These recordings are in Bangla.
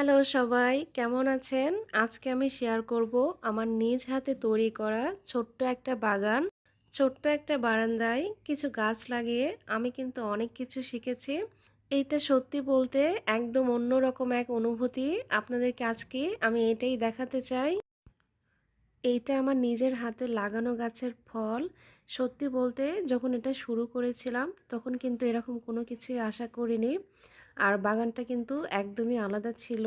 হ্যালো সবাই, কেমন আছেন? আজকে আমি শেয়ার করব আমার নিজ হাতে তৈরি করা ছোট্ট একটা বাগান, ছোট্ট একটা বারান্দায় কিছু গাছ লাগিয়ে আমি কিন্তু অনেক কিছু শিখেছি। এইটা সত্যি বলতে একদম অন্যরকম এক অনুভূতি। আপনাদেরকে আজকে আমি এটাই দেখাতে চাই। এইটা আমার নিজের হাতে লাগানো গাছের ফল। সত্যি বলতে যখন এটা শুরু করেছিলাম তখন কিন্তু এরকম কোনো কিছুই আশা করিনি। আর বাগানটা কিন্তু একদমই আলাদা ছিল।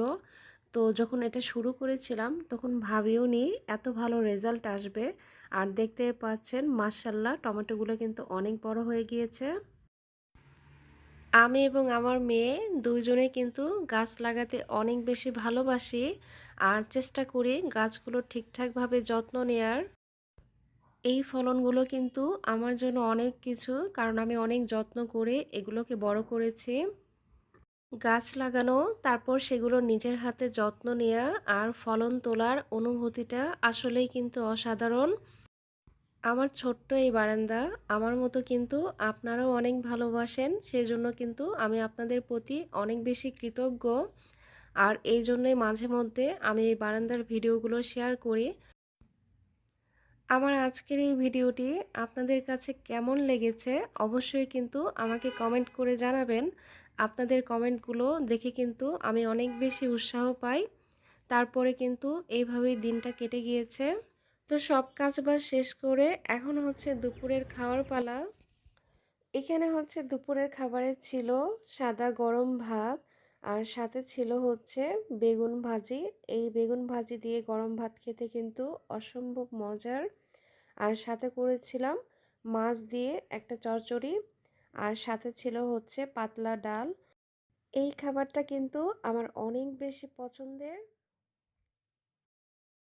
তো যখন এটা শুরু করেছিলাম তখন ভাবিওনি এত ভালো রেজাল্ট আসবে। আর দেখতে পাচ্ছেন মাশাআল্লাহ টমেটোগুলো কিন্তু অনেক বড় হয়ে গিয়েছে। আমি এবং আমার মেয়ে দুইজনেই কিন্তু গাছ লাগাতে অনেক বেশি ভালোবাসি আর চেষ্টা করি গাছগুলো ঠিকঠাকভাবে যত্ন নেয়ার। এই ফলনগুলো কিন্তু আমার জন্য অনেক কিছু, কারণ আমি অনেক যত্ন করে এগুলোকে বড় করেছি। গাছ লাগানো, তারপর সেগুলো নিজের হাতে যত্ন নেওয়া আর ফলন তোলার অনুভূতিটা আসলেই কিন্তু অসাধারণ। আমার ছোট্ট এই বারান্দা আমার মতো কিন্তু আপনারাও অনেক ভালোবাসেন, সেজন্য কিন্তু আমি আপনাদের প্রতি অনেক বেশি কৃতজ্ঞ। আর এই জন্যই মাঝে মধ্যে আমি এই বারান্দার ভিডিওগুলো শেয়ার করি। আমার আজকের এই ভিডিওটি আপনাদের কাছে কেমন লেগেছে অবশ্যই কিন্তু আমাকে কমেন্ট করে জানাবেন। আপনাদের কমেন্টগুলো দেখে কিন্তু আমি অনেক বেশি উৎসাহ পাই। তারপরে কিন্তু এইভাবেই দিনটা কেটে গিয়েছে। তো সব কাজবাজ শেষ করে এখন হচ্ছে দুপুরের খাওয়ার পালা। এখানে হচ্ছে দুপুরের খাবারে ছিল সাদা গরম ভাত, আর সাথে ছিল হচ্ছে বেগুন ভাজি। এই বেগুন ভাজি দিয়ে গরম ভাত খেতে কিন্তু অসম্ভব মজার। আর সাথে করেছিলাম মাছ দিয়ে একটা চচ্চড়ি, আর সাথে ছিল হচ্ছে পাতলা ডাল। এই খাবারটা কিন্তু আমার অনেক বেশি পছন্দের।